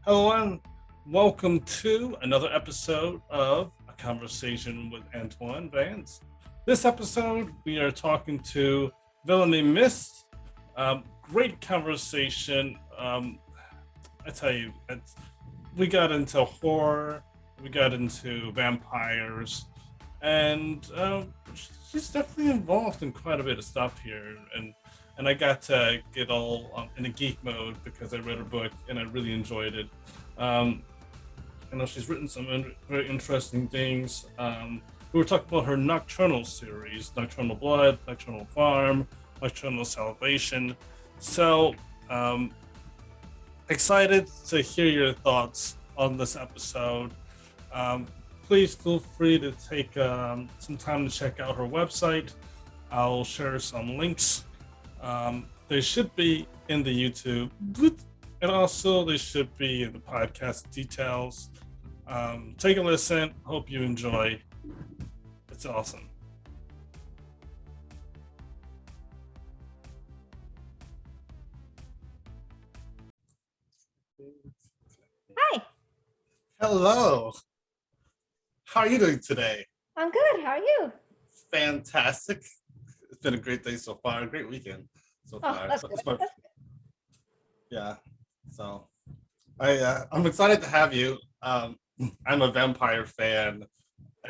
Hello and welcome to another episode of A Conversation with Antuan Vance. This episode, we are talking to Villimey Mist. Great conversation. I tell you, we got into horror, we got into vampires, and she's definitely involved in quite a bit of stuff here. And I got to get all in a geek mode because I read her book and I really enjoyed it. Um, I know she's written some very interesting things. We were talking about her Nocturnal series, Nocturnal Blood, Nocturnal Farm, Nocturnal Salvation. So excited to hear your thoughts on this episode. Please feel free to take some time to check out her website. I'll share some links. They should be in the YouTube, and also they should be in the podcast details. Take a listen. Hope you enjoy. It's awesome. Hi, Hello. How are you doing today? I'm good. How are you? Fantastic. It's been a great day so far. A great weekend so Oh, far. that's good. Yeah. So I'm excited to have you. I'm a vampire fan,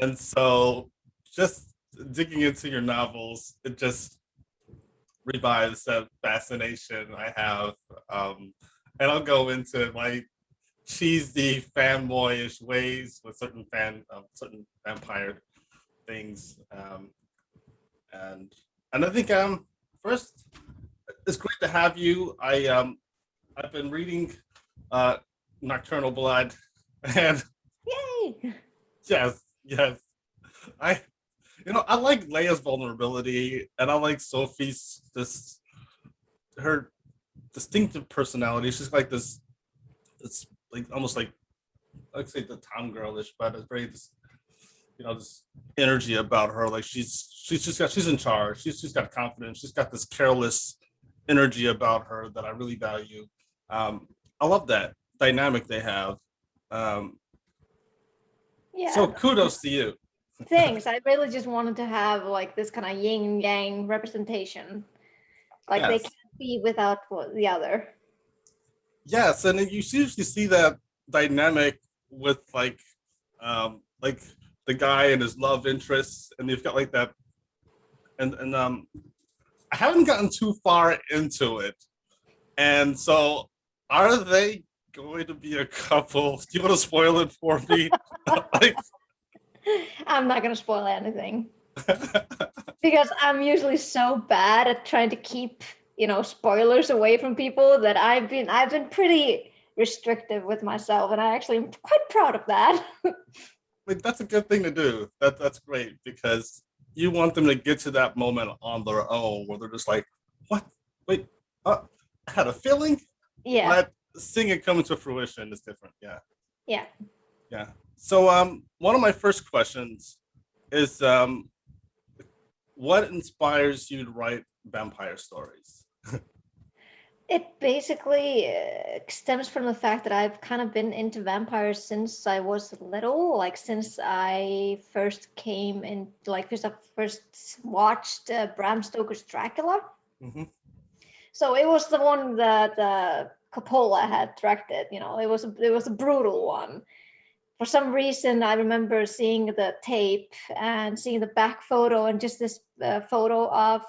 and so just digging into your novels, it just revives that fascination I have. And I'll go into my cheesy fanboyish ways with certain vampire things. And I think first it's great to have you. I've been reading uh Nocturnal Blood and Yay! yes. I I like Leia's vulnerability and I like Sophie's this her distinctive personality. She's like this like almost like I'd say the town girlish, but it's very this energy about her. Like she's in charge. She's got confidence. She's got this careless energy about her that I really value. I love that dynamic they have. Um, so Yeah, kudos to you. thanks. I really just wanted to have like this kind of yin yang representation. Like they Yes, can't be without the other. yes, and you usually see that dynamic with like the guy and his love interests, and you've got like that, and I haven't gotten too far into it, and so are they going to be a couple? Do you want to spoil it for me? like, I'm not gonna spoil anything because I'm usually so bad at trying to keep spoilers away from people that I've been pretty restrictive with myself, and I actually am quite proud of that. like that's a good thing to do. That's great because you want them to get to that moment on their own where they're just like, "What? Wait, I had a feeling," Yeah, but seeing it come to fruition is different. Yeah, yeah. yeah. So, one of my first questions is, what inspires you to write vampire stories? It basically stems from the fact that I've kind of been into vampires since I was little, like since I first came in, like since I first watched Bram Stoker's Dracula. Hmm. So it was the one that Coppola had directed. It was a brutal one. For some reason, I remember seeing the tape and seeing the back photo and just this photo of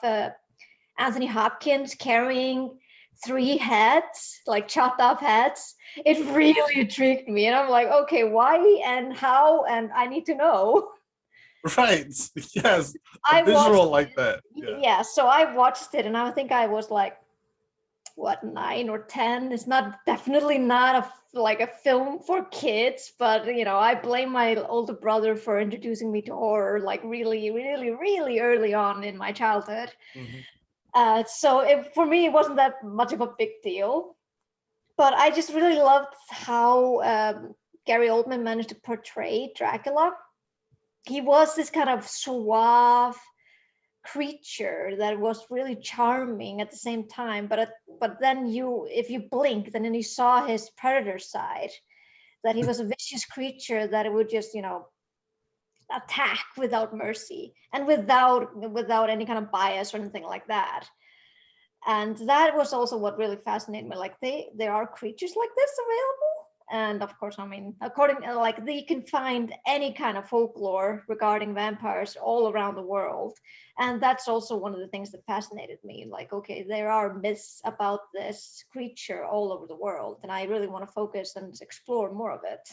Anthony Hopkins carrying three heads, like chopped off heads. It really intrigued me. And I'm like, okay, why and how? And I need to know. Right. Yes. A I watched visual like it. that. Yeah. Yeah, so I watched it and I think I was like, what, 9 or 10? It's not definitely not like a film for kids, but I blame my older brother for introducing me to horror like really, really, really early on in my childhood. Hmm. So for me, it wasn't that much of a big deal. But I just really loved how Gary Oldman managed to portray Dracula. He was this kind of suave, creature that was really charming at the same time, but then if you blinked and then you saw his predator side, that he was a vicious creature that it would just attack without mercy and without any kind of bias or anything like that. And that was also what really fascinated me, like there are creatures like this available. And of course, I mean, according like you can find any kind of folklore regarding vampires all around the world, and that's also one of the things that fascinated me, like, okay, there are myths about this creature all over the world, and I really want to focus and explore more of it.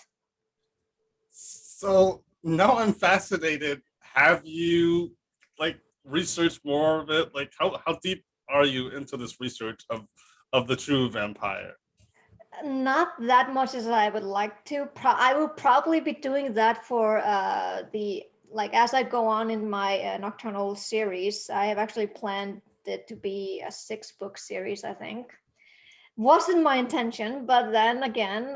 So now I'm fascinated. Have you like researched more of it? Like how deep are you into this research of the true vampire? Not that much as I would like to. I will probably be doing that for the like as I go on in my Nocturnal series. I have actually planned it to be a 6-book series, I think. Wasn't my intention, but then again,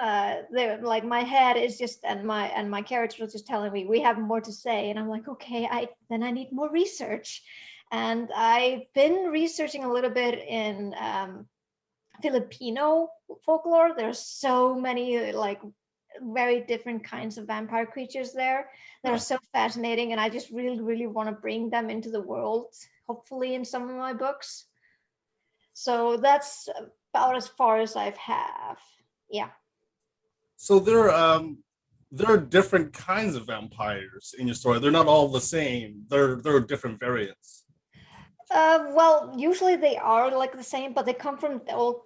like my head is just and my character was just telling me we have more to say, and I'm like, okay, I need more research, and I've been researching a little bit in Filipino folklore. There's so many like very different kinds of vampire creatures there that are Huh. so fascinating, and I just really, really want to bring them into the world, hopefully in some of my books. So that's about as far as I've have. Yeah. So there are different kinds of vampires in your story. They're not all the same. There are different variants. Well, usually they are like the same, but they come from all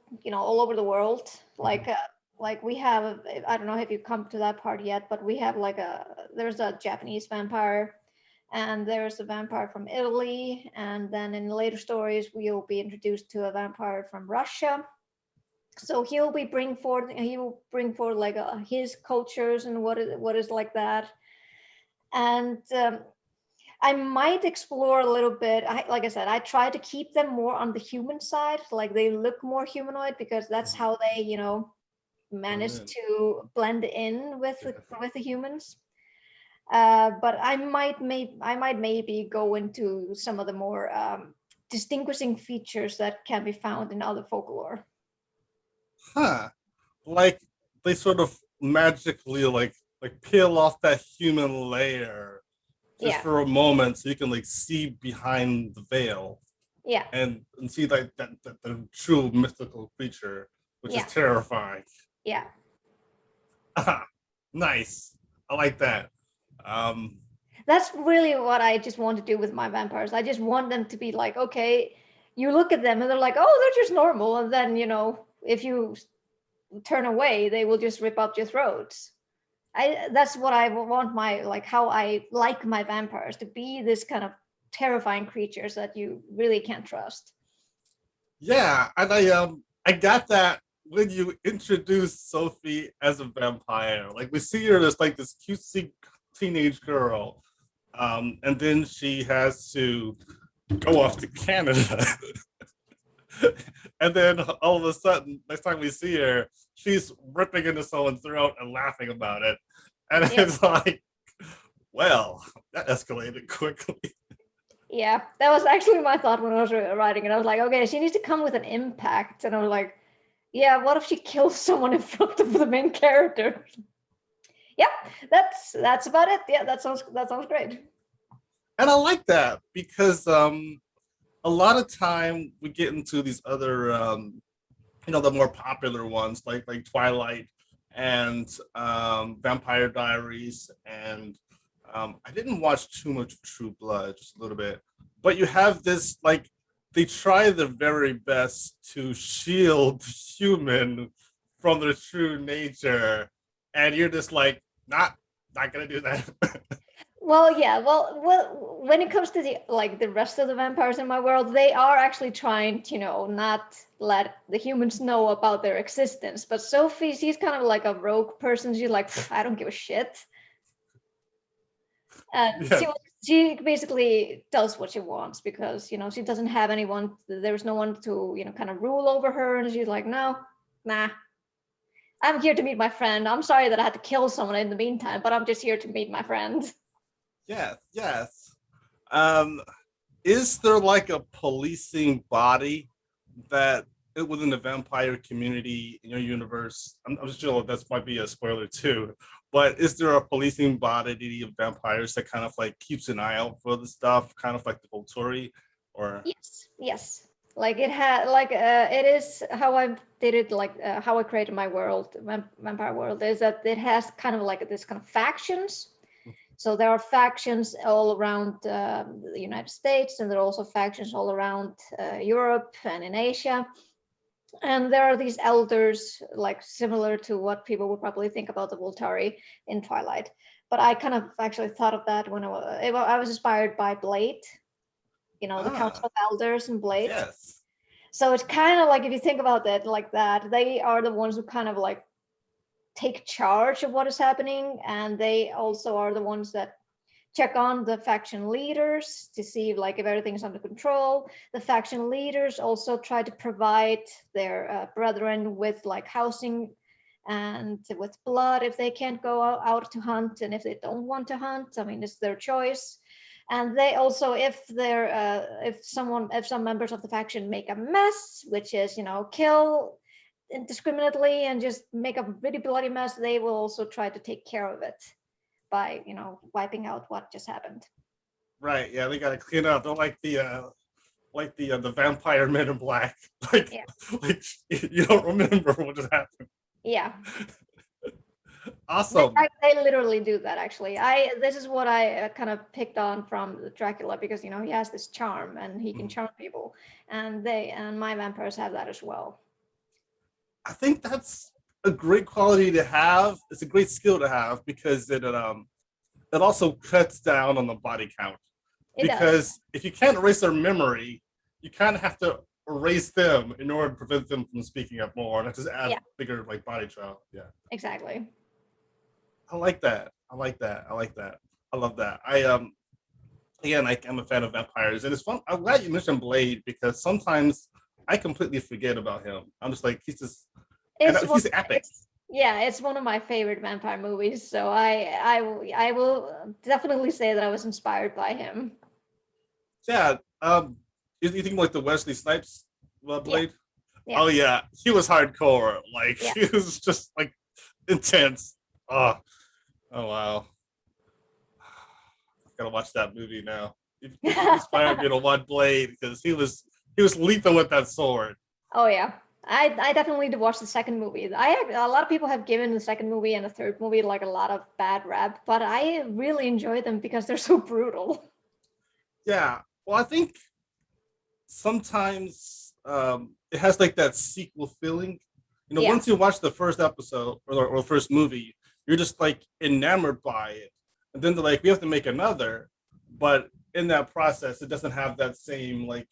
over the world. Like we have, I don't know if you come to that part yet, but we have there's a Japanese vampire, and there's a vampire from Italy, and then in later stories we'll be introduced to a vampire from Russia. So he will bring forth like his cultures and what is like that. And I might explore a little bit. Like I said, I try to keep them more on the human side, like they look more humanoid, because that's Mhm. how they, Blend manage in. to blend in with Yes. the humans. But I might maybe go into some of the more distinguishing features that can be found in other folklore. Huh. Like they sort of magically like peel off that human layer just Yeah, for a moment so you can like see behind the veil yeah, and see like that the true mystical creature, which is yeah, terrifying. yeah. Nice. I like that. Um That's really what I just want to do with my vampires. I just want them to be like, okay, you look at them and they're like, oh, they're just normal. And then, if you turn away, they will just rip up your throats. That's what I want my, like, how I like my vampires to be, this kind of terrifying creatures that you really can't trust. yeah, and I got that when you introduce Sophie as a vampire. Like we see her as like this cutesy teenage girl. And then she has to go off to Canada. And then all of a sudden, next time we see her, she's ripping into someone's throat and laughing about it. And Yeah. it's like, well, that escalated quickly. Yeah, that was actually my thought when I was writing it. I was like, okay, she needs to come with an impact. And I was like, yeah, what if she kills someone in front of the main character? Yep, that's about it. Yeah, that sounds great. And I like that because a lot of time we get into these other the more popular ones like Twilight and Vampire Diaries, and I didn't watch too much True Blood, just a little bit, but you have this like they try their very best to shield human from their true nature, and you're just like not gonna do that. Well, yeah, well, when it comes to the rest of the vampires in my world, they are actually trying to, not let the humans know about their existence. But Sophie, she's kind of like a rogue person. She's like, I don't give a shit. And Yeah, she basically does what she wants because, she doesn't have anyone. There's no one to, kind of rule over her. And she's like, no, nah, I'm here to meet my friend. I'm sorry that I had to kill someone in the meantime, but I'm just here to meet my friend. yes, yes. Um, is there like a policing body that within the vampire community in your universe? I'm sure that might be a spoiler too, but is there a policing body of vampires that kind of like keeps an eye out for the stuff, kind of like the Volturi, or? Yes. Like it had, like it is how I did it, like how I created my world, vampire world, is that it has kind of like this kind of factions. So there are factions all around the United States, and there are also factions all around Europe and in Asia. And there are these elders, like similar to what people would probably think about the Volturi in Twilight. But I kind of actually thought of that when I was inspired by Blade, the Council of Elders in Blade. Yes. So it's kind of like, if you think about it like that, they are the ones who kind of like take charge of what is happening, and they also are the ones that check on the faction leaders to see like if everything's under control. The faction leaders also try to provide their brethren with like housing and with blood if they can't go out to hunt, and if they don't want to hunt, I mean, it's their choice. And they also, if some members of the faction make a mess, which is kill indiscriminately and just make a really bloody mess, they will also try to take care of it by wiping out what just happened. Right. Yeah, they gotta clean up. They're like the vampire Men in Black. Like, Yeah. like you don't remember what just happened. Yeah. Awesome. They literally do that, actually. This is what I kind of picked on from Dracula, because he has this charm and he can charm people, and my vampires have that as well. I think that's a great quality to have. It's a great skill to have because it also cuts down on the body count. Because if you can't erase their memory, you kind of have to erase them in order to prevent them from speaking up more, and it just adds bigger like body count. Yeah. Exactly. I like that. I love that. I'm a fan of vampires, and it's fun. I'm glad you mentioned Blade because sometimes I completely forget about him. I'm just like, he's epic. It's one of my favorite vampire movies, so I will definitely say that I was inspired by him. Yeah. You think like the Wesley Snipes Blade? Yeah. Oh yeah, he was hardcore. Like he was just like intense. Oh wow. I've gotta watch that movie now. It inspired me to watch Blade because he was lethal with that sword. Oh yeah. I definitely did watch the second movie. A lot of people have given the second movie and the third movie like a lot of bad rap, but I really enjoy them because they're so brutal. Yeah. Well, I think sometimes it has like that sequel feeling. Once you watch the first episode or the first movie, you're just like enamored by it. And then they're like, we have to make another. But in that process, it doesn't have that same like,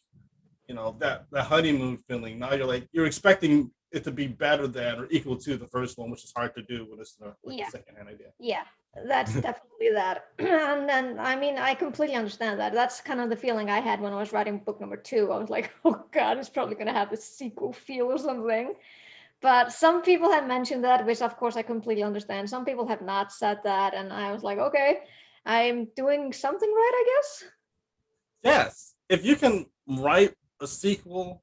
that honeymoon feeling. Now you're expecting it to be better than or equal to the first one, which is hard to do when it's a secondhand idea. Yeah, that's definitely that. And then, I mean, I completely understand that. That's kind of the feeling I had when I was writing book number 2. I was like, oh God, it's probably going to have a sequel feel or something. But some people have mentioned that, which of course I completely understand. Some people have not said that. And I was like, okay, I'm doing something right, I guess. Yes. If you can write a sequel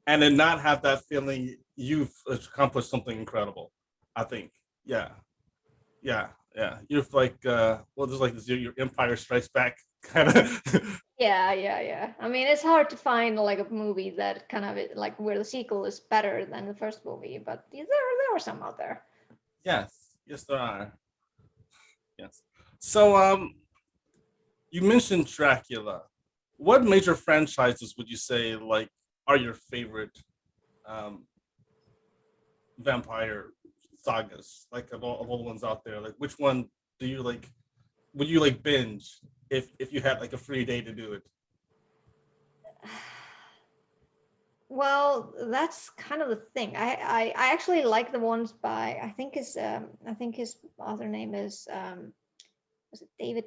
and then not have that feeling, you've accomplished something incredible, I think. Yeah. You're like, there's like this, your Empire Strikes Back kind of. Yeah. I mean, it's hard to find like a movie that kind of like where the sequel is better than the first movie, but there are some out there. Yes, there are. Yes. So, you mentioned Dracula. What major franchises would you say like are your favorite vampire sagas? Like of all the ones out there, like which one do you like? Would you like binge if you had like a free day to do it? Well, that's kind of the thing. I actually like the ones by I think his author name is was it David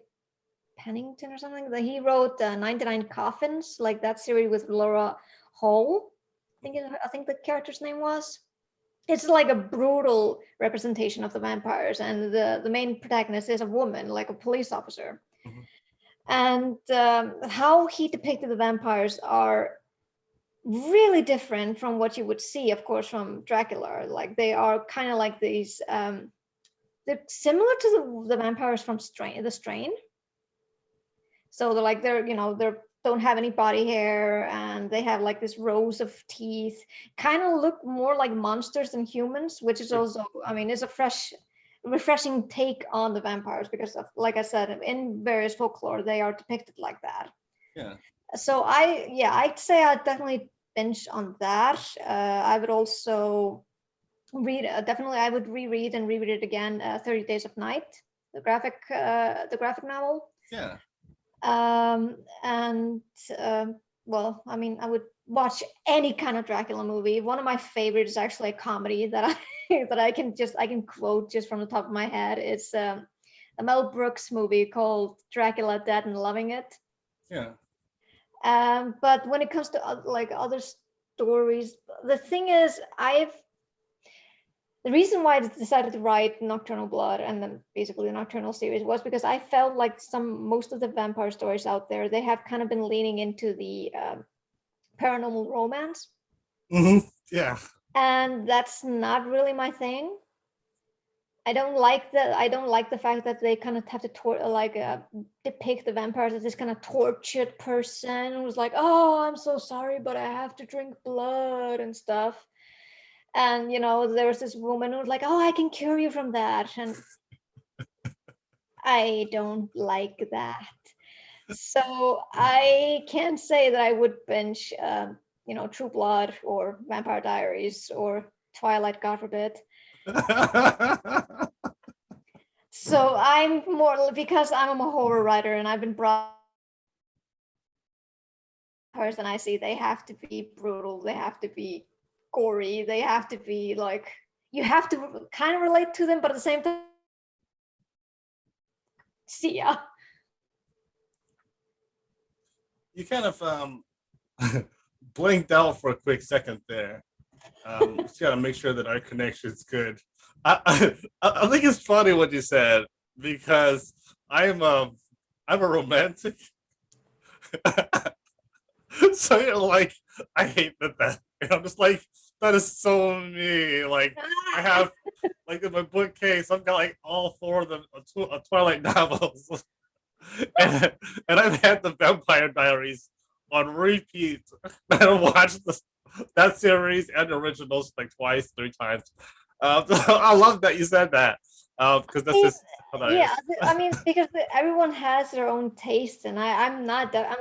Pennington or something? That he wrote 99 Coffins, like that series with Laura Hall. I think the character's name was. It's like a brutal representation of the vampires, and the main protagonist is a woman, like a police officer. Mhm. And how he depicted the vampires are really different from what you would see, of course, from Dracula. Like they are kind of like these. They're similar to the vampires from The Strain. So they're like they don't have any body hair, and they have like this rows of teeth. Kind of look more like monsters than humans, which is also, I mean, is a refreshing take on the vampires because of, like I said, in various folklore they are depicted like that. Yeah. So I'd say I'd definitely binge on that. I would also read definitely I would reread and reread it again 30 Days of Night, the graphic novel. Yeah. And well, I mean, I would watch any kind of Dracula movie. One of my favorites is actually a comedy that I that I can quote just from the top of my head. It's a Mel Brooks movie called Dracula Dead and Loving It. Yeah. But when it comes to like other stories, the thing is, the reason why I decided to write Nocturnal Blood and then basically the Nocturnal series was because I felt like most of the vampire stories out there, they have kind of been leaning into the paranormal romance. Mm-hmm. Yeah. And that's not really my thing. I don't like the fact that they kind of have to depict the vampires as this kind of tortured person who's like, oh, I'm so sorry, but I have to drink blood and stuff. And there was this woman who was like, oh, I can cure you from that, and I don't like that. So I can't say that I would binge True Blood or Vampire Diaries or Twilight, God forbid. So I'm more, because I'm a horror writer and I've been brought person I see, they have to be brutal, they have to be gory, they have to be like, you have to kind of relate to them, but at the same time, see ya. You kind of blinked out for a quick second there. Just gotta make sure that our connection's good. I think it's funny what you said because I'm a romantic. So you're like, I hate that. And I'm just like, that is so me. Like I have like in my bookcase, I've got like all four of the Twilight novels. and, and I've had the Vampire Diaries on repeat. I watched that series and the originals like twice, three times. I love that you said that because that's just hilarious. Yeah, I mean, because everyone has their own taste, and I'm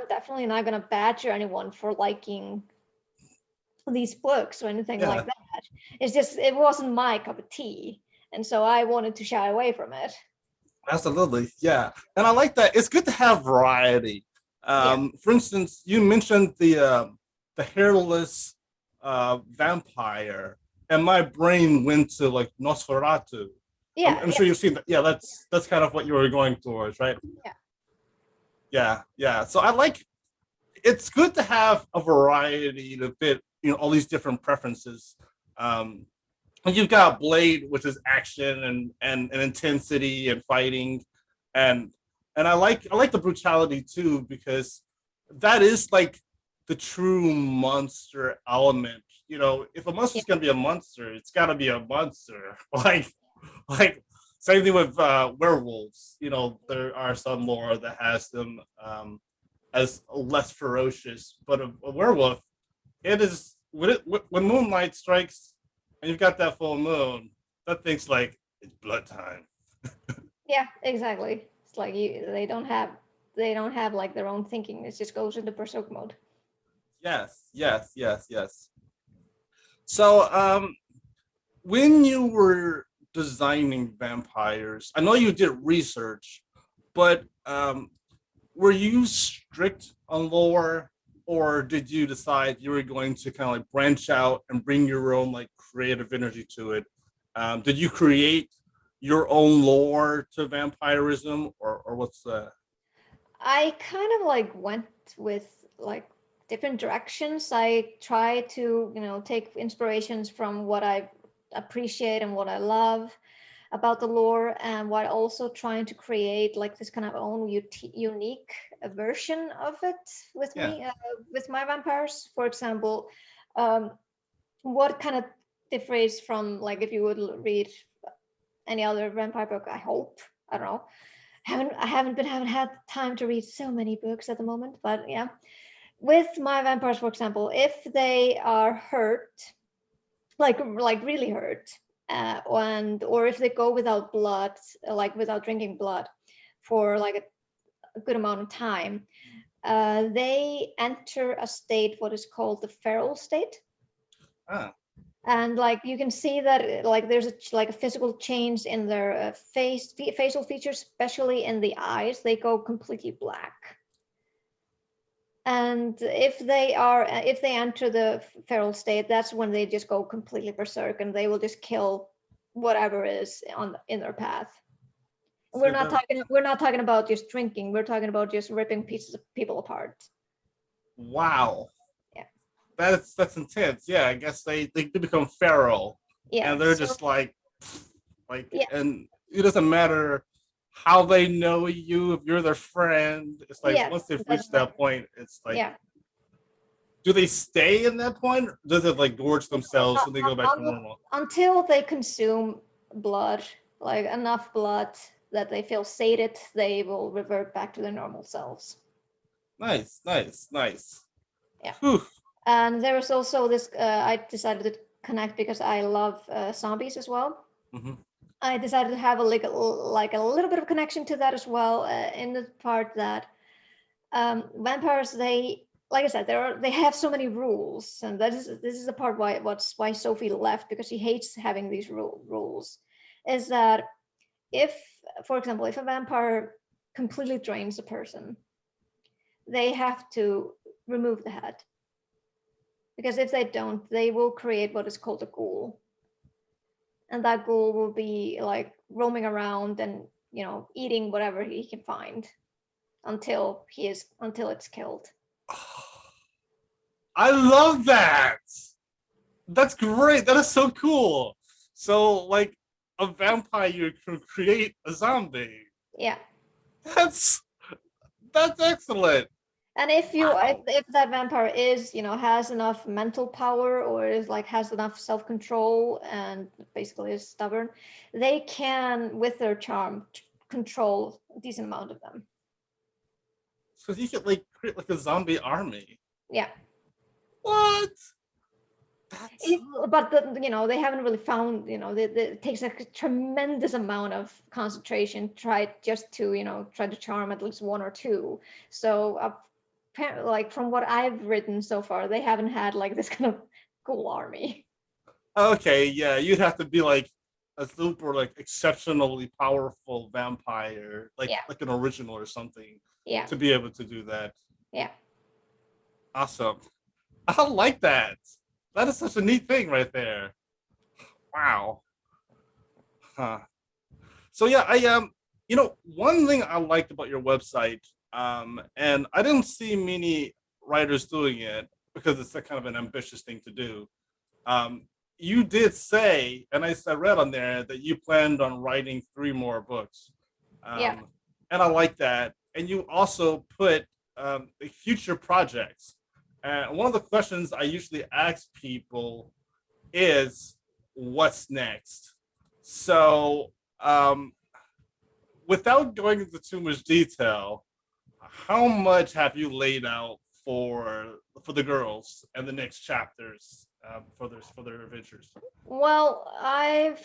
definitely not gonna badger anyone for liking these books or anything like Yeah, that. It's just it wasn't my cup of tea, and so I wanted to shy away from it. absolutely. Yeah, and I like that. It's good to have variety. Yeah, For instance, you mentioned the hairless vampire, and my brain went to like Nosferatu. yeah, I'm yeah, sure you've seen that. Yeah, that's kind of what you were going towards, right? yeah. Yeah, yeah. So I like it's good to have a variety to fit, all these different preferences. Um, and you've got Blade, which is action and intensity and fighting, and I like the brutality too because that is like the true monster element. If a Yeah. monster's gonna be a monster, it's gotta be a monster. Like same thing with werewolves. There are some lore that has them as less ferocious, but a werewolf, it is when moonlight strikes and you've got that full moon, that thing's like it's blood time. Yeah, exactly. It's like they don't have like their own thinking. It just goes into berserk mode. Yes, yes, yes, yes. So, when you were designing vampires, I know you did research, but were you strict on lore, or did you decide you were going to kind of like branch out and bring your own like creative energy to it? Did you create your own lore to vampirism, or what's the? I kind of like went with like different directions. I try to, take inspirations from what I appreciate and what I love about the lore, and while also trying to create like this kind of own unique a version of it with Yeah. me, with my vampires. For example, what kind of differs from like if you would read any other vampire book? I hope, I don't know. Haven't had time to read so many books at the moment, but yeah. With my vampires, for example, if they are hurt, like really hurt, or if they go without blood, like without drinking blood for like a good amount of time, they enter a state what is called the feral state. Ah. And like you can see that like there's a physical change in their facial features, especially in the eyes. They go completely black. And if they enter the feral state, that's when they just go completely berserk and they will just kill whatever is in their path. We're not talking about just drinking. We're talking about just ripping pieces of people apart. Wow. Yeah. That's intense. Yeah, I guess they become feral. Yeah. And they're just yeah. and it doesn't matter how they know you, if you're their friend. It's like once they've reached that point, it's like, yeah. Do they stay in that point? Or does it like gorge themselves when they go back to normal? Until they consume blood, like enough blood that they feel sated, they will revert back to their normal selves. Nice. Yeah. Whew. And there was also this, I decided to connect because I love zombies as well. Mm-hmm. I decided to have a little bit of connection to that as well, in the part that vampires, they, like I said, they have so many rules, and this is the part why Sophie left, because she hates having these rules. Is that if, for example, if a vampire completely drains a person, they have to remove the head, because if they don't, they will create what is called a ghoul, and that ghoul will be like roaming around and eating whatever he can find until it's killed. I love that. That's great. That is so cool. So, like, a vampire can create a zombie. Yeah. That's excellent. And if Wow. if that vampire is has enough mental power, or has enough self-control and basically is stubborn, they can, with their charm, control a decent amount of them. So you could like create like a zombie army. Yeah. What? But they haven't really found, it takes a tremendous amount of concentration just to try to charm at least one or two. So like from what I've written so far, they haven't had like this kind of cool army. Okay, yeah, you'd have to be like a super like exceptionally powerful vampire, Yeah. like an original or something, Yeah. to be able to do that. Yeah. Awesome. I like that. That is such a neat thing right there. Wow. Huh. So yeah, one thing I liked about your website, and I didn't see many writers doing it because it's a kind of an ambitious thing to do. You did say, and I read on there that you planned on writing 3 more books. Yeah. And I like that. And you also put future projects. And one of the questions I usually ask people is, what's next? So, without going into too much detail, how much have you laid out for the girls and the next chapters for their adventures? Well, I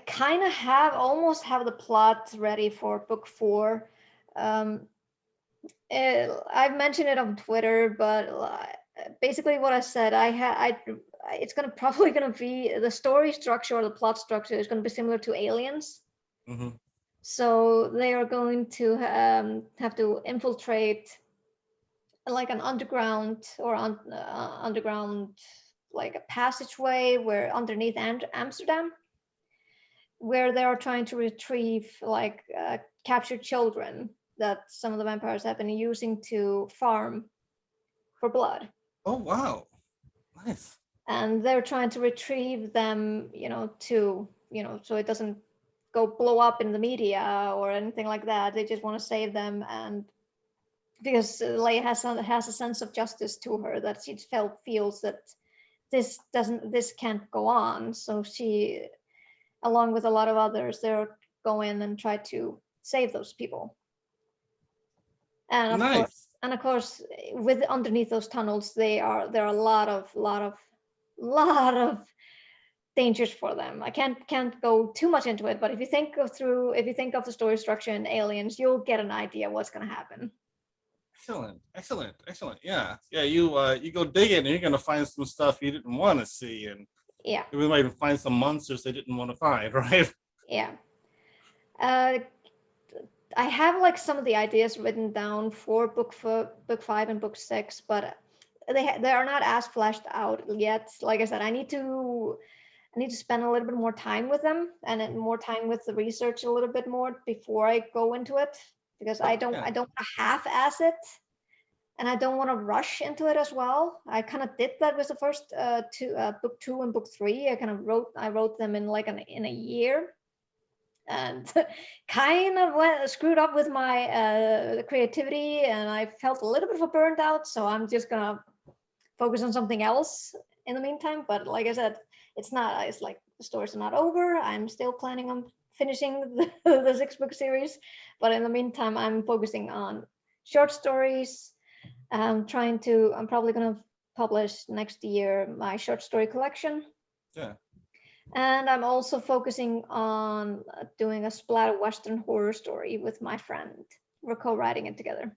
kind of almost have the plot ready for book 4. I've mentioned it on Twitter, but basically what I said, it's probably gonna be the story structure, or the plot structure is gonna be similar to Aliens. Mm-hmm. So they are going to have to infiltrate like an underground underground, like a passageway where underneath Amsterdam, where they are trying to retrieve like captured children that some of the vampires have been using to farm for blood. Oh wow, nice. And they're trying to retrieve them, so it doesn't go blow up in the media or anything like that. They just want to save them and because Leia has a sense of justice to her, that she feels that this can't go on. So she, along with a lot of others, they'll go in and try to save those people. And Nice. of course, with underneath those tunnels, there are a lot of dangers for them. I can't go too much into it, but if you think of the story structure in Aliens, you'll get an idea what's going to happen. Excellent. Yeah. You go digging and you're gonna find some stuff you didn't want to see, and Yeah. we might even find some monsters they didn't want to find, right? Yeah. I have like some of the ideas written down for book 5 and book 6, but they are not as fleshed out yet. Like I said, I need to spend a little bit more time with them, and then more time with the research a little bit more before I go into it, because I don't want to half-ass it, and I don't want to rush into it as well. I kind of did that with the first book 2 and book 3. I wrote them in like in a year, and kind of screwed up with my creativity, and I felt a little bit of a burnt out. So I'm just gonna focus on something else in the meantime. But like I said, it's like the stories are not over. I'm still planning on finishing the 6-book series, but in the meantime, I'm focusing on short stories. I'm probably gonna publish next year my short story collection. Yeah. And I'm also focusing on doing a splatter Western horror story with my friend. We're co-writing it together.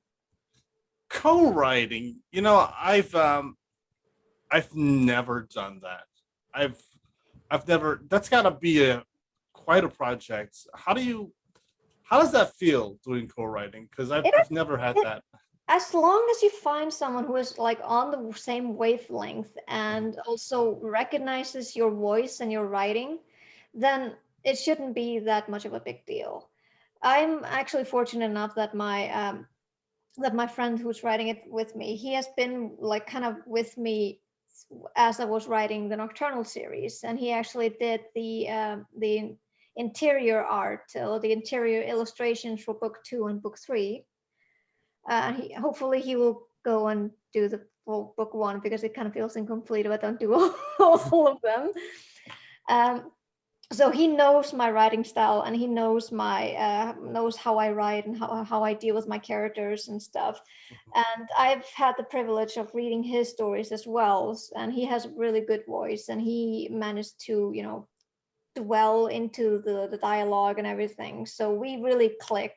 Co-writing. I've never done that. I've never. That's got to be quite a project. How does that feel doing co-writing? Because I've never had that. As long as you find someone who is like on the same wavelength and also recognizes your voice and your writing, then it shouldn't be that much of a big deal. I'm actually fortunate enough that my friend who's writing it with me, he has been like kind of with me as I was writing the Nocturnal series, and he actually did the interior art or the interior illustrations for book 2 and book 3. Hopefully he will go and do the full book 1, because it kind of feels incomplete if I don't do all of them. So he knows my writing style, and he knows knows how I write and how I deal with my characters and stuff. And I've had the privilege of reading his stories as well, and he has a really good voice, and he managed to dwell into the dialogue and everything. So we really click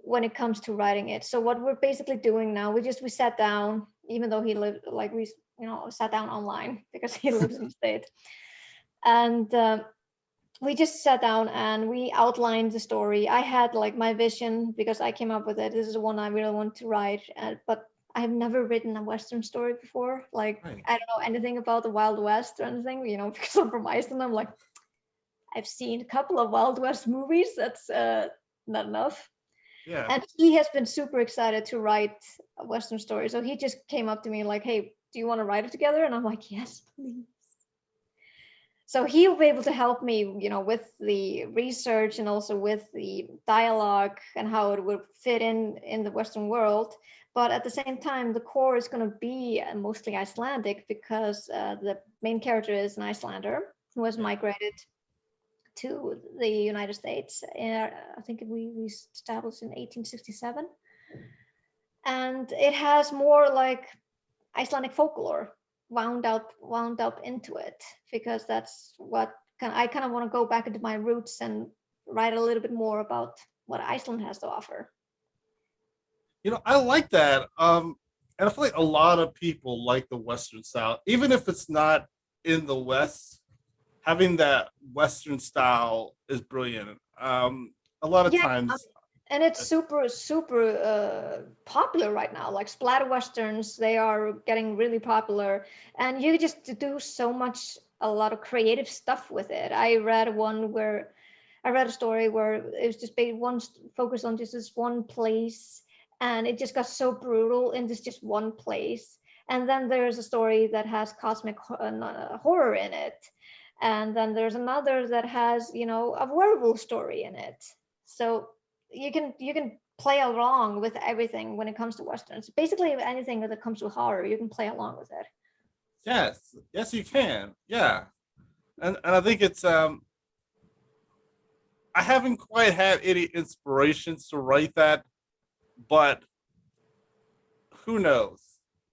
when it comes to writing it. So what we're basically doing now, we sat down, even though he lived like we sat down online because he lives in the state, and we just sat down and we outlined the story. I had like my vision because I came up with it. This is the one I really want to write, but I have never written a Western story before. Like, right. I don't know anything about the Wild West or anything, because I'm from Iceland. I'm like, I've seen a couple of Wild West movies. That's not enough. Yeah. And he has been super excited to write a Western story. So he just came up to me like, hey, do you want to write it together? And I'm like, yes, please. So he'll be able to help me, with the research and also with the dialogue and how it would fit in the Western world. But at the same time, the core is going to be mostly Icelandic, because the main character is an Icelander who has migrated to the United States. I think we established in 1867. And it has more like Icelandic folklore wound up into it, because that's what I kind of want to go back into my roots and write a little bit more about what Iceland has to offer. I like that. And I feel like a lot of people like the Western style, even if it's not in the West. Having that Western style is brilliant. A lot of times. And it's super popular right now. Like splatter westerns, they are getting really popular, and you just do a lot of creative stuff with it. I read a story where it was just one focus on just this one place, and it just got so brutal in this just one place. And then there's a story that has cosmic horror in it, and then there's another that has a werewolf story in it. So you can play along with everything when it comes to westerns. Basically, anything that comes to horror, you can play along with it. Yes, you can. Yeah, and I think it's I haven't quite had any inspirations to write that, but who knows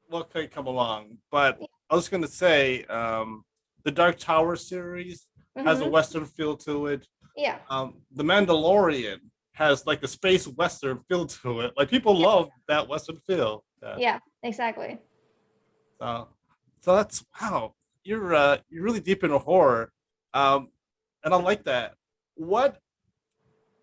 what could come along. But I was going to say, the Dark Tower series has a Western feel to it. Yeah. The Mandalorian has like a space Western feel to it. Like people love that Western feel. Yeah, exactly. So that's wow. You're really deep into horror, and I like that. What?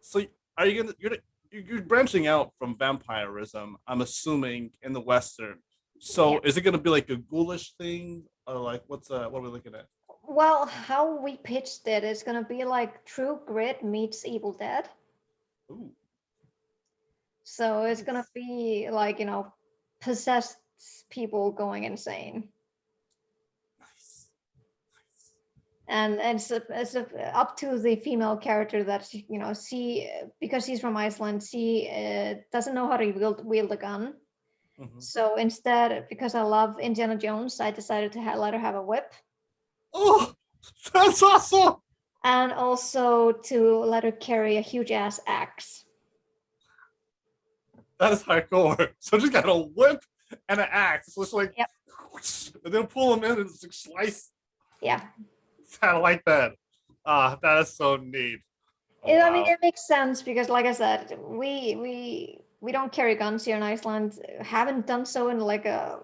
So are you gonna you're branching out from vampirism? I'm assuming in the Western. So is it gonna be like a ghoulish thing, or like what are we looking at? Well, how we pitched it is gonna be like True Grit meets Evil Dead. Ooh. So it's gonna be like, possessed people going insane. Nice. And it's up to the female character that she, because she's from Iceland, she doesn't know how to wield a gun. Mm-hmm. So instead, because I love Indiana Jones, I decided to let her have a whip. Oh, that's awesome! And also to let her carry a huge ass axe. That is hardcore. So just got a whip and an axe. So it's like, yep. And then pull them in and just slice. Yeah. I like that. That is so neat. Oh, wow. I mean, it makes sense because, like I said, we don't carry guns here in Iceland. Haven't done so in like a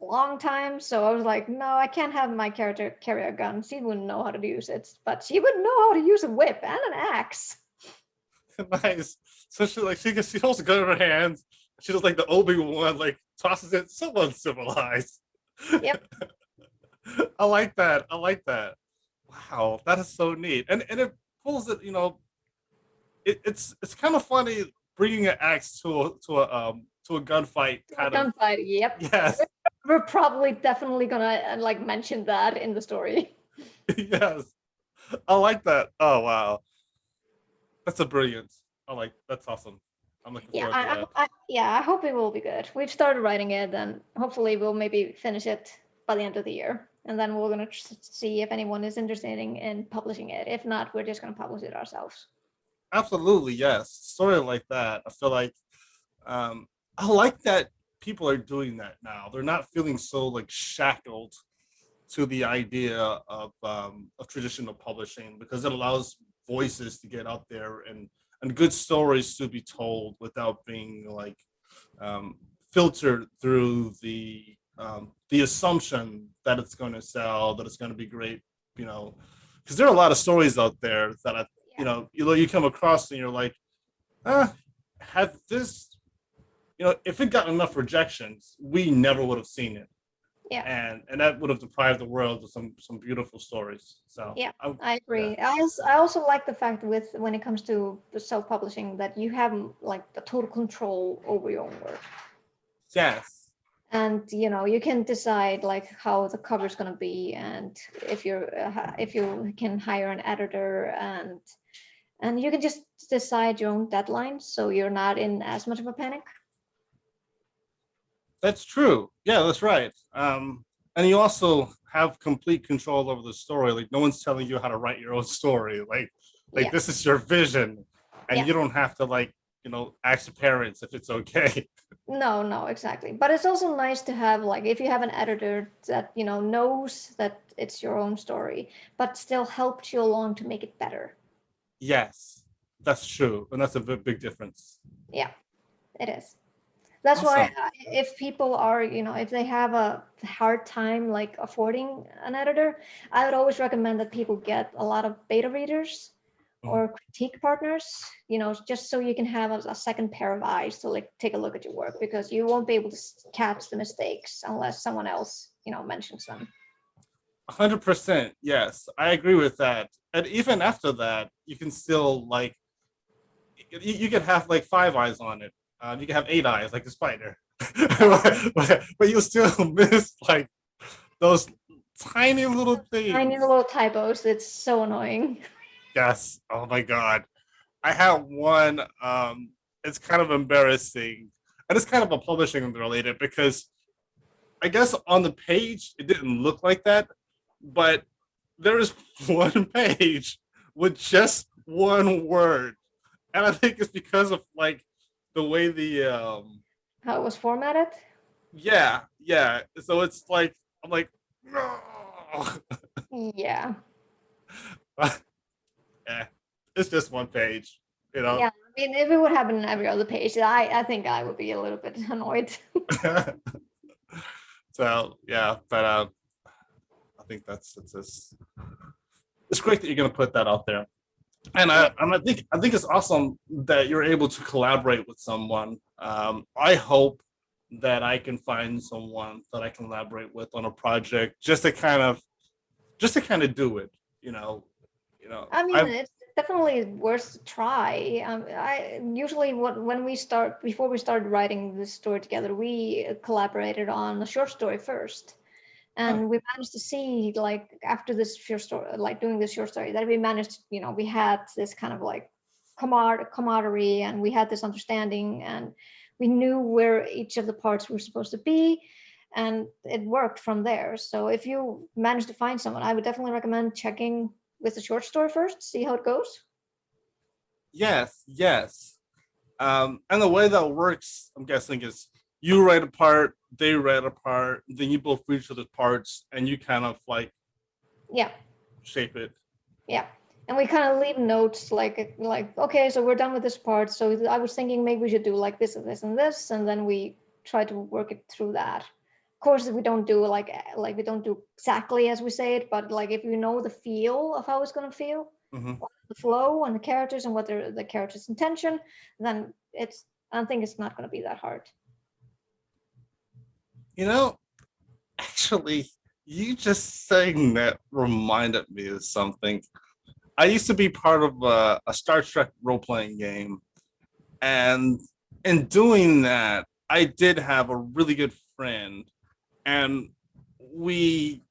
long time. So I was like, no, I can't have my character carry a gun. She wouldn't know how to use it, but she would know how to use a whip and an axe. Nice. So she holds a gun in her hands. She does like the Obi-Wan, like tosses it so uncivilized. Yep. I like that. Wow, that is so neat. And it pulls it, it's kind of funny bringing an axe to a gunfight kind of gunfight. Yep. Yes. We're probably definitely gonna like mention that in the story. Yes. I like that. Oh wow. That's that's awesome. I'm looking forward to that. I hope it will be good. We've started writing it, and hopefully we'll maybe finish it by the end of the year. And then we're going to see if anyone is interested in publishing it. If not, we're just going to publish it ourselves. Absolutely, yes. Story like that. I feel like I like that people are doing that now. They're not feeling so like shackled to the idea of traditional publishing, because it allows voices to get out there and good stories to be told without being like filtered through the assumption that it's going to sell, that it's going to be great, because there are a lot of stories out there that you come across and you're like, had this, if it got enough rejections, we never would have seen it. Yeah. And that would have deprived the world of some beautiful stories. So yeah, I agree. Yeah. I also like the fact when it comes to the self-publishing that you have like the total control over your own work. Yes. And you can decide like how the cover is going to be, and if you can hire an editor, and you can just decide your own deadline, so you're not in as much of a panic. That's true. Yeah, that's right. And you also have complete control over the story. Like no one's telling you how to write your own story. Like this is your vision, and you don't have to ask your parents if it's okay. No, exactly. But it's also nice to have like if you have an editor that knows that it's your own story, but still helped you along to make it better. Yes, that's true, and that's a big difference. Yeah, it is. That's awesome. Why if people are, if they have a hard time like affording an editor, I would always recommend that people get a lot of beta readers or critique partners, just so you can have a second pair of eyes to like take a look at your work, because you won't be able to catch the mistakes unless someone else, mentions them. 100%. Yes, I agree with that. And even after that, you can still like, you can have like 5 eyes on it. You can have 8 eyes like the spider, but you'll still miss like those tiny little things. Tiny little typos. It's so annoying. Yes. Oh my God. I had one it's kind of embarrassing, and it's kind of a publishing related because I guess on the page it didn't look like that, but there is one page with just one word, and I think it's because of like the way the How it was formatted? yeah. So it's like I'm like no, Yeah. eh, it's just one page, you know. Yeah. I mean, if it would happen in every other page, I think I would be a little bit annoyed. So yeah, but I think it's great that you're gonna put that out there. And Yeah. I think it's awesome that you're able to collaborate with someone. I hope that I can find someone that I can collaborate with on a project just to kind of do it. You know, I mean, I've it's definitely worth to try. I usually when we start before we started writing this story together, we collaborated on a short story first, huh, and we managed to see like after this short story, like doing this short story, that we managed, we had this kind of like camaraderie, and we had this understanding, and we knew where each of the parts were supposed to be, and it worked from there. So if you manage to find someone, I would definitely recommend checking with the short story first, see how it goes. yes. And the way that works, I'm guessing, is you write a part, they write a part, then you both read each other's parts, and you kind of like Yeah, shape it. yeah. And we kind of leave notes like okay, so we're done with this part. So I was thinking maybe we should do like this and this and this, and then we try to work it through that. Of course, we don't do like we don't do exactly as we say it, but like if you know the feel of how it's gonna feel, Hmm. the flow and the characters and what the character's intention, then I don't think it's not gonna be that hard. You know, actually, you just saying that reminded me of something. I used to be part of a Star Trek role playing game, and in doing that, I did have a really good friend, and we,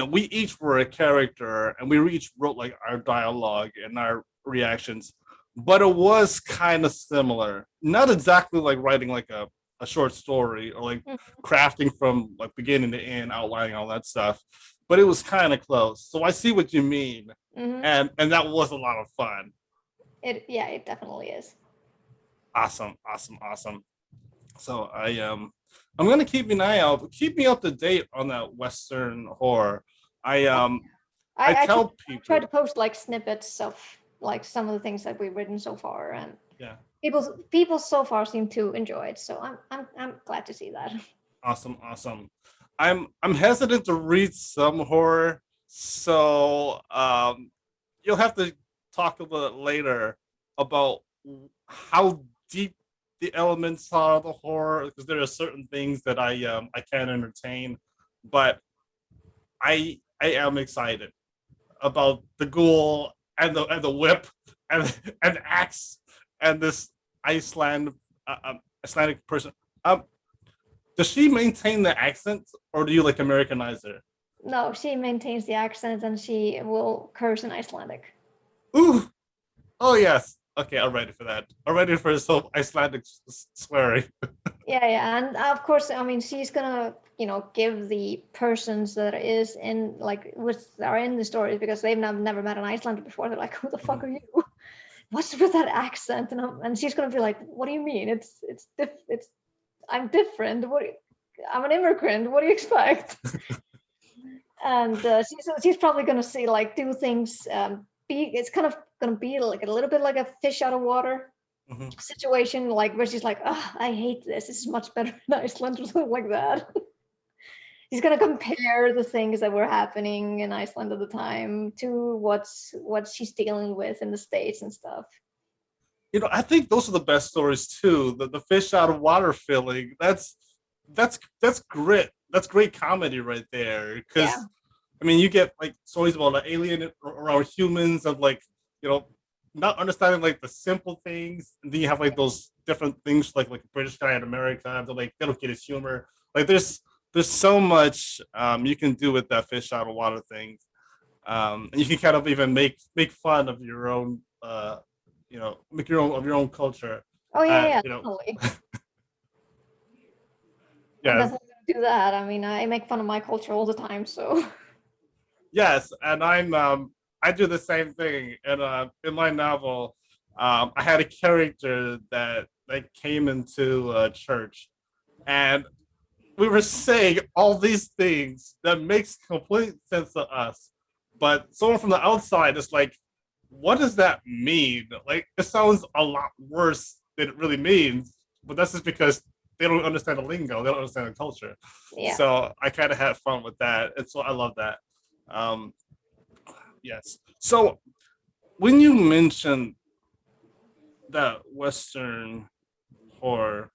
we each were a character, and we each wrote like our dialogue and our reactions, but it was kind of similar. Not exactly like writing like a short story or like crafting from like beginning to end, outlining all that stuff, but it was kind of close. So I see what you mean, Mm-hmm. and that was a lot of fun. Yeah, it definitely is. Awesome. So I'm gonna keep an eye out. Keep me up to date on that Western horror. I Oh, um I I tell try to people, post like snippets of like some of the things that we've written so far, and yeah, people so far seem to enjoy it. So I'm glad to see that. awesome. I'm hesitant to read some horror, so you'll have to talk a little later about how deep the elements are of the horror, because there are certain things that I can't entertain, but I am excited about the ghoul and the whip and axe and this Iceland Icelandic person. Um, does she maintain the accent, or do you like Americanize her? No, she maintains the accent and she will curse in Icelandic. Ooh, oh yes. Okay, I'm ready for that. I'm ready for some Icelandic swearing. Yeah, and of course, I mean, she's gonna, give the persons that is in like which are in the stories because they've never met an Icelander before. They're like, "Who the fuck are you? What's with that accent?" And she's gonna be like, "What do you mean? It's I'm different. I'm an immigrant. What do you expect?" And she's probably gonna see like do things. It's kind of gonna be like a little bit like a fish out of water Mhm. situation, like where she's like, "Oh, I hate this. This is much better in Iceland," or something like that. She's gonna compare the things that were happening in Iceland at the time to what she's dealing with in the States and stuff. I think those are the best stories too. The fish out of water feeling. That's grit. That's great comedy right there. Yeah. Because I mean, you get like stories about like alien around humans and like you know not understanding like the simple things. And then you have like those different things like a British guy in America. And they're like they don't get his humor. Like there's so much you can do with that fish out of water thing. And you can kind of even make fun of your own make your own of your own culture. Oh yeah, You know, definitely. I'm yes, definitely gonna do that. I mean, I make fun of my culture all the time, so yes, and I do the same thing. And in my novel, I had a character that came into church, and we were saying all these things that makes complete sense to us, but someone from the outside is like, what does that mean? Like, it sounds a lot worse than it really means, but that's just because they don't understand the lingo, they don't understand the culture. yeah. So I kind of had fun with that, and so I love that. Um, yes. So when you mentioned that Western horror,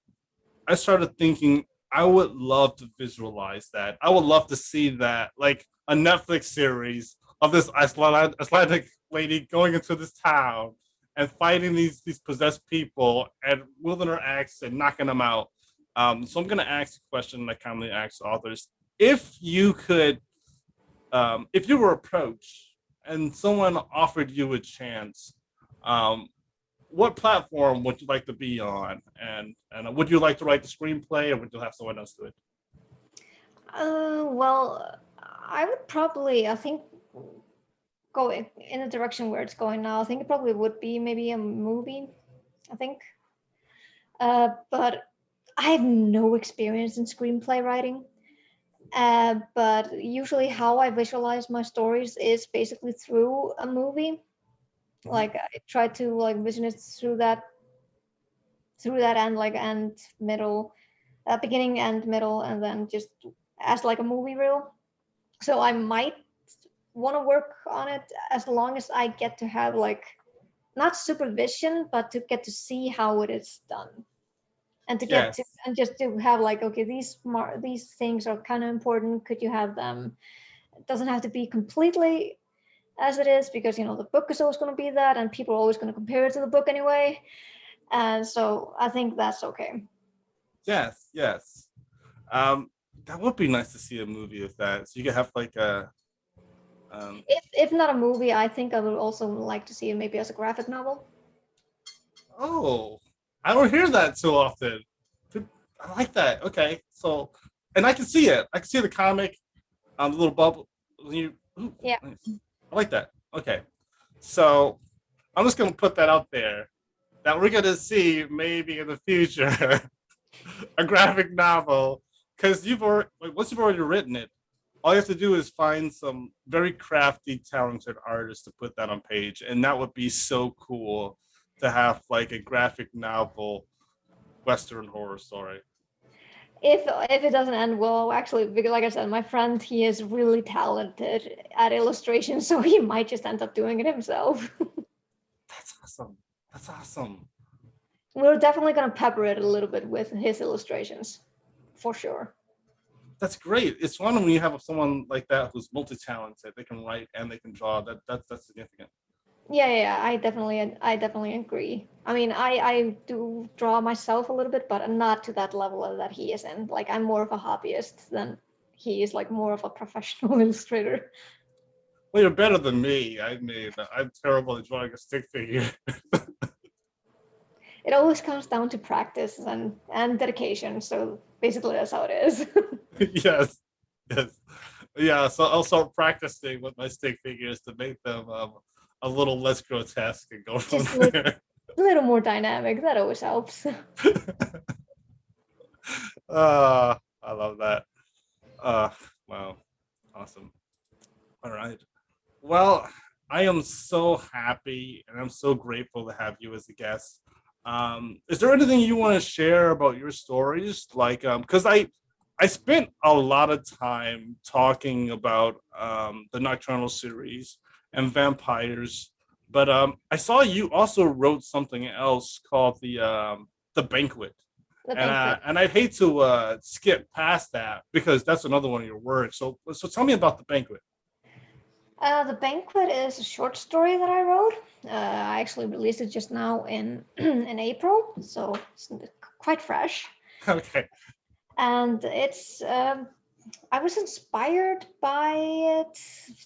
I started thinking I would love to visualize that. I would love to see that, like a Netflix series of this Icelandic lady going into this town and fighting these possessed people and wielding her axe and knocking them out. So I'm gonna ask a question that commonly ask authors: If you could, if you were approached and someone offered you a chance, um, what platform would you like to be on, and would you like to write the screenplay, or would you have someone else do it? Well, I would probably, I think, go in the direction where it's going now. I think it probably would be maybe a movie. I think, but I have no experience in screenplay writing. But usually, how I visualize my stories is basically through a movie. Mm-hmm. Like I try to like vision it through that end, like end middle, beginning and middle, and then just as like a movie reel. So I might want to work on it as long as I get to have like not supervision, but to get to see how it is done, and to get to Yes, and just to have like, okay, these things are kind of important. Could you have them? It doesn't have to be completely as it is, because the book is always going to be that, and people are always going to compare it to the book anyway. And so I think that's okay. yes, yes. Um, that would be nice to see a movie of that. So you could have like a um, If not a movie, I think I would also like to see it maybe as a graphic novel. oh, I don't hear that too often. I like that. Okay, so and I can see it. I can see the comic, the little bubble. You, ooh, Yeah. nice. I like that. Okay, so I'm just gonna put that out there that we're gonna see maybe in the future a graphic novel, because you've already, like, once you've already written it, all you have to do is find some very crafty, talented artists to put that on page, and that would be so cool to have like a graphic novel Western horror story. If it doesn't end well, actually, because like I said, my friend, he is really talented at illustration, so he might just end up doing it himself. That's awesome. That's awesome. We're definitely gonna pepper it a little bit with his illustrations, for sure. That's great. It's fun when you have someone like that who's multi-talented. They can write and they can draw. That's significant. Yeah, I definitely agree. I mean, I do draw myself a little bit, but not to that level that he is in. Like, I'm more of a hobbyist than he is, like more of a professional illustrator. Well, you're better than me. I mean, I'm terrible at drawing a stick figure. It always comes down to practice and dedication. So basically, that's how it is. Yes, yes, yeah. So I'll start practicing with my stick figures to make them a little less grotesque and go from Just there. a little more dynamic. That always helps. I love that. Uh, wow, awesome. All right. Well, I am so happy and I'm so grateful to have you as a guest. Is there anything you want to share about your stories? Like, because I spent a lot of time talking about the Nocturnal series and vampires, but I saw you also wrote something else called the Banquet, The Banquet. and I'd hate to skip past that because that's another one of your works. So tell me about the Banquet. The Banquet is a short story that I wrote. I actually released it just now in in April, so it's quite fresh. Okay. And it's I was inspired by it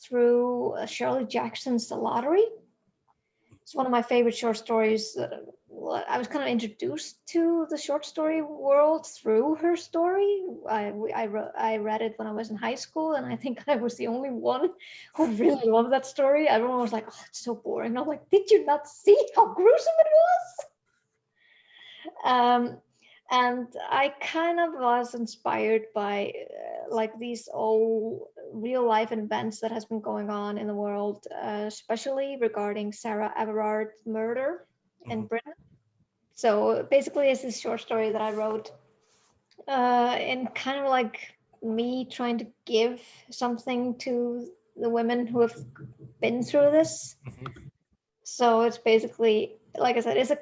through Shirley Jackson's The Lottery. it's one of my favorite short stories. I was kind of introduced to the short story world through her story. I read it when I was in high school, and I think I was the only one who really loved that story. Everyone was like, "Oh, it's so boring." And I'm like, "Did you not see how gruesome it was?" And I kind of was inspired by like these old real life events that has been going on in the world, especially regarding Sarah Everard's murder in Britain. So basically, it's this short story that I wrote, in kind of like me trying to give something to the women who have been through this. So it's basically, like I said, it's a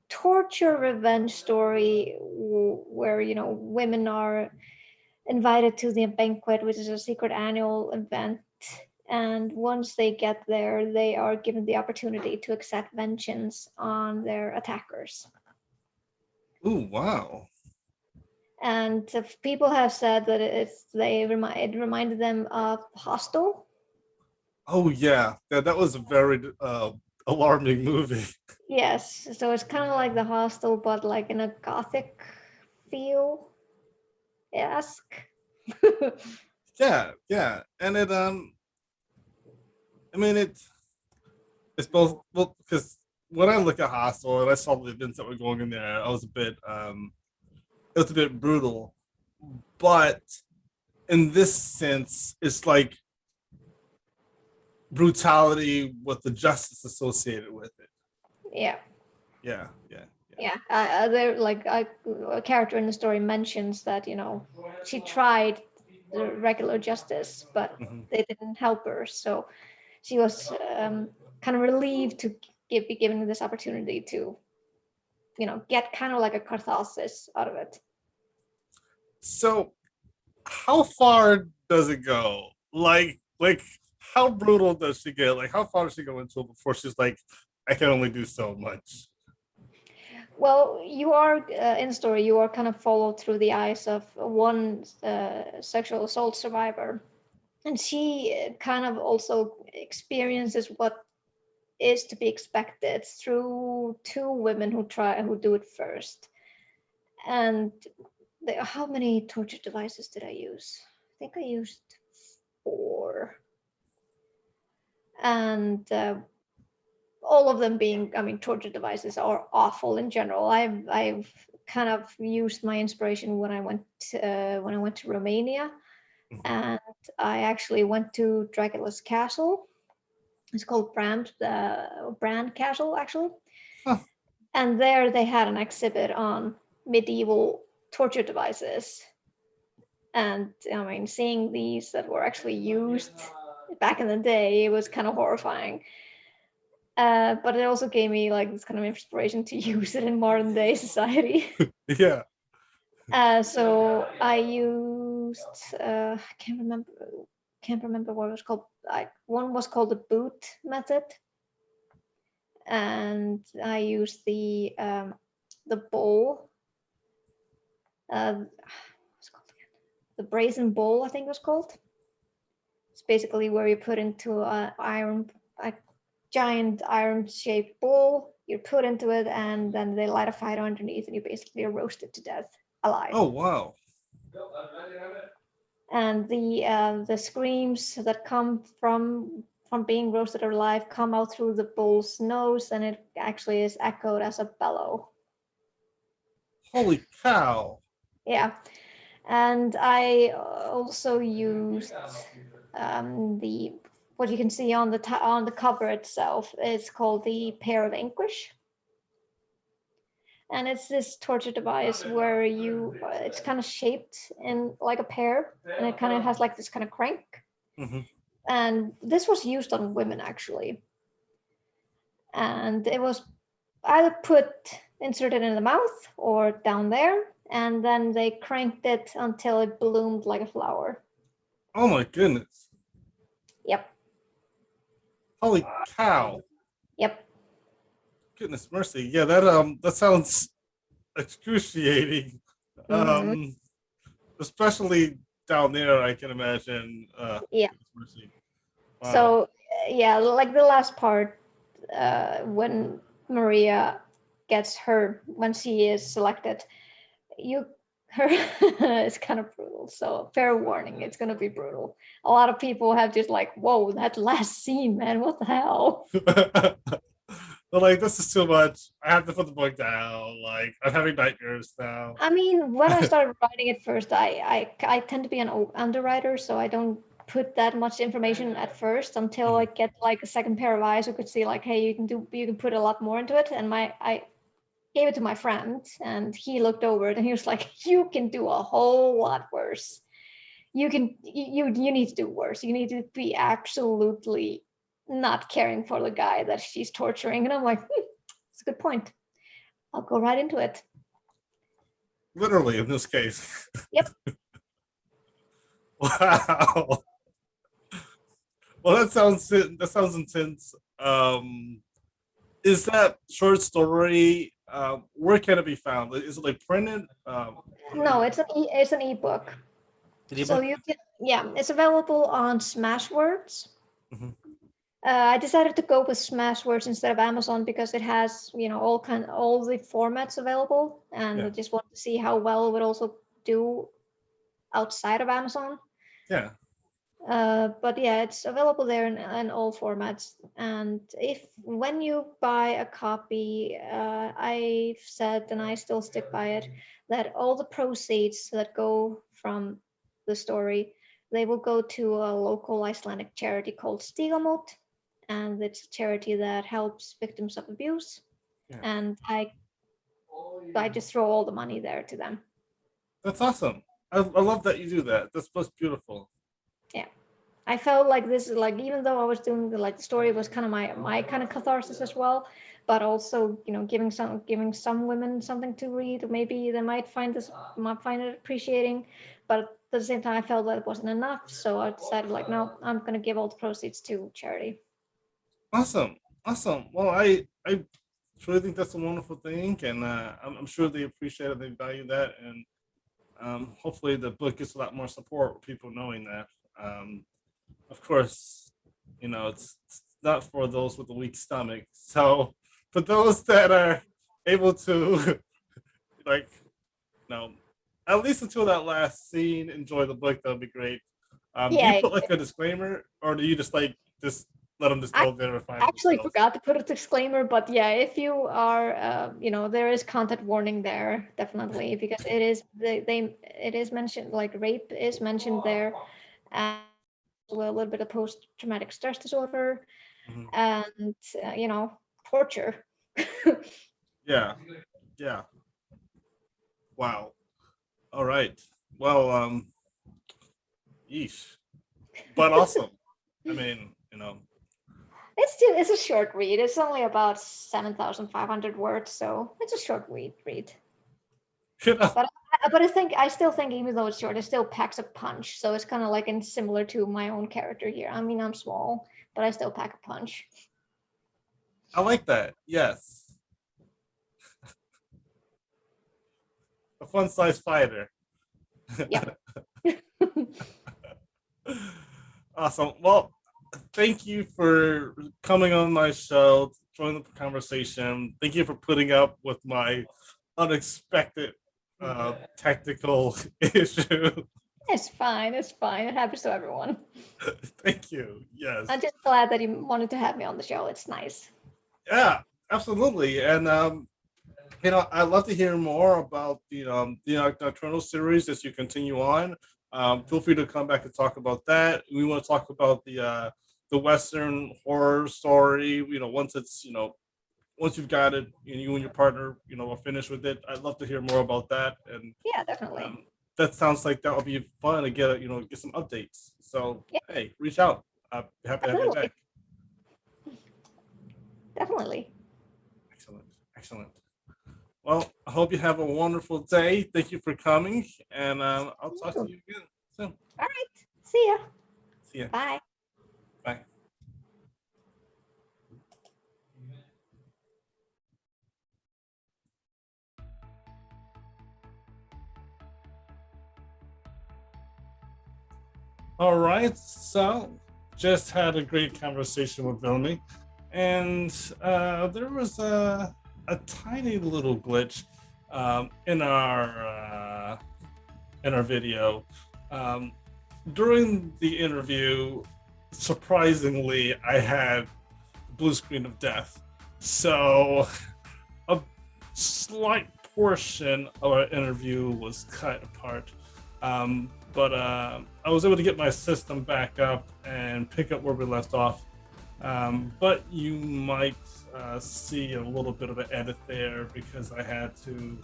torture revenge story where women are invited to the banquet, which is a secret annual event, and once they get there they are given the opportunity to accept vengeance on their attackers. Oh, wow. And people have said that it reminded them of Hostel. Oh, yeah. That was a very alarming movie. Yes, so it's kind of like the Hostel, but like in a gothic feel esque. Yeah. And I mean, it's both, well, because when I look at Hostel and I saw the events that were going in there, I was a bit, it was a bit brutal. But in this sense, it's like brutality with the justice associated with it. Yeah. Yeah. There like a character in the story mentions that she tried the regular justice, but they didn't help her. So she was kind of relieved to be given this opportunity to get kind of like a catharsis out of it. So, how far does it go? Like how brutal does she get? Like, how far does she go into it before she's like, I can only do so much? Well, you are in the story. You are kind of followed through the eyes of one sexual assault survivor, and she kind of also experiences what is to be expected through two women who do it first. And how many torture devices did I use? I think I used 4, and all of them being, I mean, torture devices are awful in general. I've kind of used my inspiration when I went to Romania, and I actually went to Dracula's castle. It's called Brand Castle, actually. Huh. And there they had an exhibit on medieval torture devices. And I mean, seeing these that were actually used back in the day, it was kind of horrifying. But it also gave me like this kind of inspiration to use it in modern day society. Yeah. So I used I can't remember what it was called. Like one was called the boot method, and I used the bowl. What's it called again? The brazen bowl, I think it was called. It's basically where you put into a giant iron shaped bowl. You put into it, and then they light a fire underneath, and you basically are roasted to death alive. Oh, wow. And the screams that come from being roasted alive come out through the bull's nose, and it actually is echoed as a bellow. Holy cow. Yeah, and I also used the what you can see on the cover itself. It's called the Pair of Anguish, and it's this torture device where it's kind of shaped in like a pear, and it kind of has like this kind of crank. And this was used on women actually, and it was either inserted in the mouth or down there, and then they cranked it until it bloomed like a flower. Oh my goodness. Yep. Holy cow. Yep. Goodness mercy. Yeah, that sounds excruciating. Especially down there, I can imagine. Yeah. Goodness mercy. Wow. So yeah, like the last part, when Maria gets when she is selected, it's kind of brutal. So fair warning, it's gonna be brutal. A lot of people have just like, whoa, that last scene, man, what the hell? But like, this is too much. I have to put the book down. Like, I'm having nightmares now. I mean, when I started writing it first, I tend to be an underwriter, so I don't put that much information at first until I get like a second pair of eyes who could see like, hey, you can put a lot more into it. And I gave it to my friend, and he looked over it, and he was like, you can do a whole lot worse. You need to do worse. You need to be absolutely not caring for the guy that she's torturing. And I'm like, that's a good point. I'll go right into it. Literally, in this case. Yep. Wow. Well, that sounds intense. Is that short story? Where can it be found? Is it like printed? No, it's an ebook. So you can, yeah, it's available on Smashwords. Mm-hmm. I decided to go with Smashwords instead of Amazon because it has, all the formats available, and I just wanted to see how well it would also do outside of Amazon. Yeah. But yeah, it's available there in all formats. And when you buy a copy, I've said, and I still stick by it, that all the proceeds that go from the story, they will go to a local Icelandic charity called Stigamot, and it's a charity that helps victims of abuse. Yeah. And I just throw all the money there to them. That's awesome. I love that you do that. That's beautiful. Yeah. I felt like this is like, even though I was doing the story was kind of my kind of catharsis as well, but also giving some women something to read. Maybe they might find it appreciating, but at the same time I felt that it wasn't enough, so I decided like, no, I'm gonna give all the proceeds to charity. Awesome. Well, I truly think that's a wonderful thing, and I'm sure they appreciate it, they value that, and hopefully the book gets a lot more support with people knowing that. Of course, it's not for those with a weak stomach. So for those that are able to, like, at least until that last scene, enjoy the book, that'll be great. Do you put like a disclaimer, or do you just let them just go there and find it? I actually forgot to put a disclaimer, but yeah, if you are, there is content warning there, definitely, because it is mentioned, like rape is mentioned there, and a little bit of post-traumatic stress disorder, and torture. Yeah. Wow. All right. Well, yeesh. But awesome. I mean, it's a short read. It's only about 7,500 words, so it's a short read. But I still think even though it's short, it still packs a punch. So it's kind of like similar to my own character here. I mean, I'm small, but I still pack a punch. I like that. Yes. A fun size fighter. Yep. Awesome. Well, thank you for coming on my show, joining the conversation. Thank you for putting up with my unexpected technical issue. It's fine. It happens to everyone. Thank you. Yes. I'm just glad that you wanted to have me on the show. It's nice. Yeah, absolutely. And I'd love to hear more about the Nocturnal Series as you continue on. Feel free to come back and talk about that. We want to talk about the Western horror story. Once it's once you've got it, and you and your partner are finished with it. I'd love to hear more about that. And yeah, definitely. That sounds like that would be fun to get get some updates. So hey, reach out. Happy to have you back. Definitely. Excellent. Well, I hope you have a wonderful day. Thank you for coming, and I'll talk to you again soon. All right. See ya. Bye. All right. So, just had a great conversation with Villimey, and there was a tiny little glitch in our video. During the interview, surprisingly, I had blue screen of death. So a slight portion of our interview was cut apart. But I was able to get my system back up and pick up where we left off. But you might see a little bit of an edit there because I had to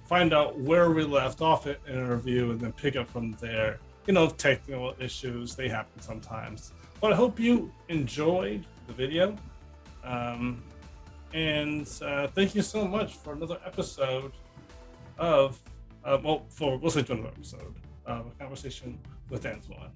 find out where we left off in an interview and then pick up from there. You know, technical issues, they happen sometimes. But I hope you enjoyed the video. And thank you so much for another episode of, for listening to another episode of A Conversation with Antoine.